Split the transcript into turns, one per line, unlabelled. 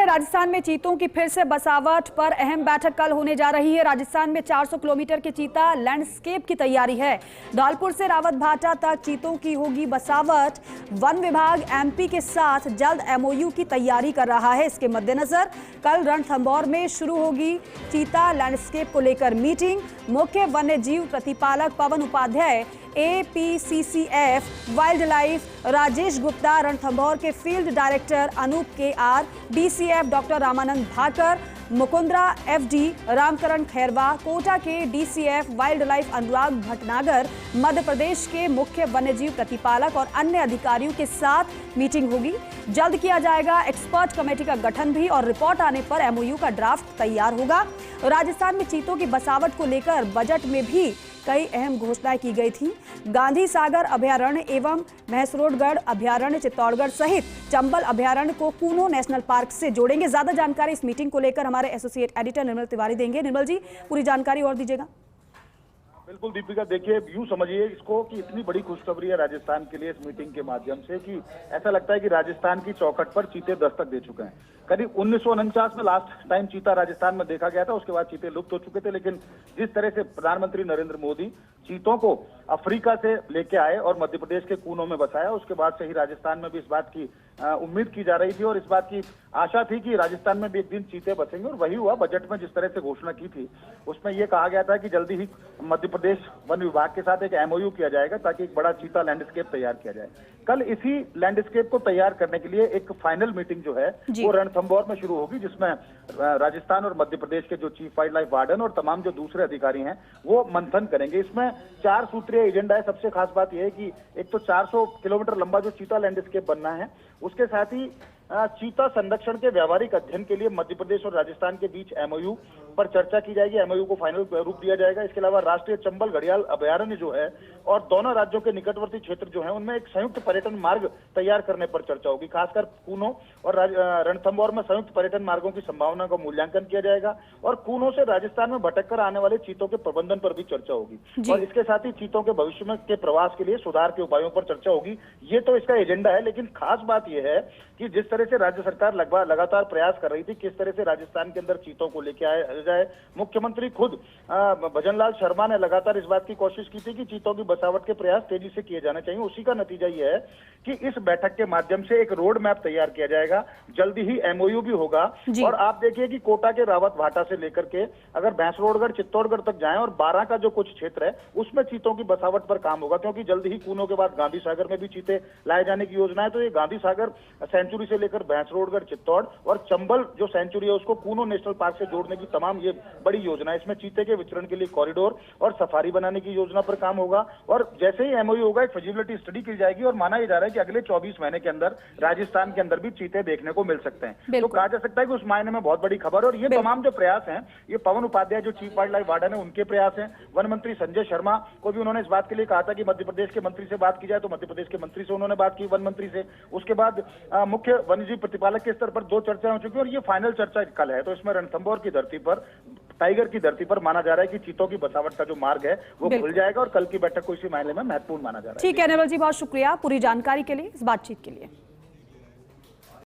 राजस्थान में चीतों की फिर से बसावट पर अहम बैठक कल होने जा रही है। राजस्थान में 400 किलोमीटर के चीता लैंडस्केप की तैयारी है। धौलपुर से रावत भाटा तक चीतों की होगी बसावट। वन विभाग एमपी के साथ जल्द एमओयू की तैयारी कर रहा है। इसके मद्देनजर कल रणथंभौर में शुरू होगी चीता लैंडस्केप को लेकर मीटिंग। मुख्य वन्य जीव प्रतिपालक Pawan Upadhyay, APCCF wildlife Rajesh Gupta, Ranthambore के field director Anoop KR, DCF doctor Ramanand Bhakar, Mukundra FD Ramkaran Khairwa, Kota के DCF wildlife Anurag Bhatnagar, Madhya Pradesh के मुख्य वन्यजीव प्रतिपालक और अन्य अधिकारियों के साथ मीटिंग होगी। जल्द किया जाएगा एक्सपर्ट कमेटी का गठन भी और रिपोर्ट आने पर MOU का ड्राफ्ट तैयार होगा। राजस्थान में चीतों की बसावट को लेकर बजट में भी कई अहम घोषणाएं की गई थी। गांधी सागर अभयारण्य एवं महसरोडगढ़ अभयारण्य चित्तौड़गढ़ सहित चंबल अभयारण्य को कूनो नेशनल पार्क से जोड़ेंगे। ज्यादा जानकारी इस मीटिंग को लेकर हमारे एसोसिएट एडिटर निर्मल तिवारी देंगे। निर्मल जी, पूरी जानकारी और दीजिएगा।
बिल्कुल दीपिका, देखिए यूं समझिए इसको कि इतनी बड़ी खुशखबरी है राजस्थान के लिए इस मीटिंग के माध्यम से कि ऐसा लगता है कि राजस्थान की चौखट पर चीते दस्तक दे चुके हैं। करीब 1949 में लास्ट टाइम चीता राजस्थान में देखा गया था, उसके बाद चीते लुप्त हो चुके थे। लेकिन जिस तरह से प्रधानमंत्री नरेंद्र मोदी चीतों को अफ्रीका से लेके आए और मध्य प्रदेश के कूनों में बसाया, उसके बाद से ही राजस्थान में भी इस बात की उम्मीद की जा रही थी और इस बात की आशा थी कि राजस्थान में भी एक दिन चीते बसेंगे और वही हुआ। बजट में जिस तरह से घोषणा की थी उसमें यह कहा गया था कि जल्दी ही मध्य प्रदेश वन विभाग के साथ एक MOU किया जाएगा ताकि एक बड़ा चीता लैंडस्केप तैयार किया जाए। कल इसी लैंडस्केप को तैयार करने के लिए एक फाइनल मीटिंग जो है वो रणथंभौर में शुरू होगी, जिसमें राजस्थान और मध्य प्रदेश के जो चीफ वाइल्ड लाइफ वार्डन और तमाम जो दूसरे अधिकारी हैं वो मंथन करेंगे। इसमें 4 सूत्रीय एजेंडा है। सबसे खास बात यह है कि एक तो 400 किलोमीटर लंबा जो चीता लैंडस्केप बनना है, उसके साथ ही चीता संरक्षण के व्यावहारिक अध्ययन के लिए मध्य प्रदेश और राजस्थान के बीच MOU पर चर्चा की जाएगी। MOU को फाइनल रूप दिया जाएगा। इसके अलावा राष्ट्रीय चंबल घड़ियाल अभयारण्य जो है और दोनों राज्यों के निकटवर्ती क्षेत्र जो है उनमें एक संयुक्त पर्यटन मार्ग तैयार करने पर चर्चा होगी। खासकर कूनो और रणथंभौर में संयुक्त पर्यटन मार्गों की संभावना का मूल्यांकन किया जाएगा और कूनो से राजस्थान में भटक कर आने वाले चीतों के प्रबंधन पर भी चर्चा होगी और इसके साथ ही चीतों के भविष्य में के प्रवास के लिए सुधार के उपायों पर चर्चा होगी। ये तो इसका एजेंडा है। लेकिन खास बात यह है कि जिस तरह से राज्य सरकार लगातार प्रयास कर रही थी किस तरह से राजस्थान के अंदर चीतों को लेके आया जाए, मुख्यमंत्री खुद भजनलाल शर्मा ने लगातार इस बात की कोशिश की थी कि चीतों की बसावट के प्रयास तेजी से किए जाने चाहिए। उसी का नतीजा यह है कि इस बैठक के माध्यम से एक रोड मैप तैयार किया जाएगा। जल्दी ही MOU भी होगा और आप देखिए कि कोटा के रावत भाटा से लेकर के अगर भैंसरोडगढ़ चित्तौड़गढ़ तक जाएं और 12 का जो कुछ क्षेत्र है उसमें चीतों की बसावट पर काम होगा, क्योंकि जल्दी ही कूनो के बाद गांधी सागर में भी चीते लाए जाने की योजना है। तो ये गांधी सागर सेंचुरी से लेकर भैंसरोडगढ़ चित्तौड़ और चंबल जो सेंचुरी है उसको कूनो नेशनल पार्क से जोड़ने की तमाम ये बड़ी योजना है। इसमें चीते के विचरण के लिए कॉरिडोर और सफारी बनाने की योजना पर काम होगा और जैसे ही MOU होगा एक फिजिबिलिटी स्टडी की जाएगी और माना जा रहा है कि अगले 24 महीने के अंदर राजस्थान के अंदर भी चीते देखने को मिल सकते हैं। तो कहा जा सकता है कि उस मायने में बहुत बड़ी खबर। और ये तमाम जो प्रयास हैं ये पवन उपाध्याय जो चीफ वाइल्ड लाइफ वार्डन है उनके प्रयास हैं। वन मंत्री संजय शर्मा को भी उन्होंने इस बात के लिए कहा था कि मध्य प्रदेश के मंत्री से बात की जाए, तो मध्य प्रदेश के मंत्री से उन्होंने बात की, वन मंत्री से। उसके बाद मुख्य वन्यजीव प्रतिपालक के स्तर पर 2 चर्चाएं हो चुकी है और ये फाइनल चर्चा कल है। तो इसमें रणथंभौर की धरती पर, टाइगर की धरती पर माना जा रहा है कि चीतों की बसावट का जो मार्ग है वो खुल जाएगा और कल की बैठक को इसी मायने में महत्वपूर्ण माना जा रहा है।
ठीक है निर्मल जी, बहुत शुक्रिया पूरी जानकारी के लिए, इस बातचीत के लिए।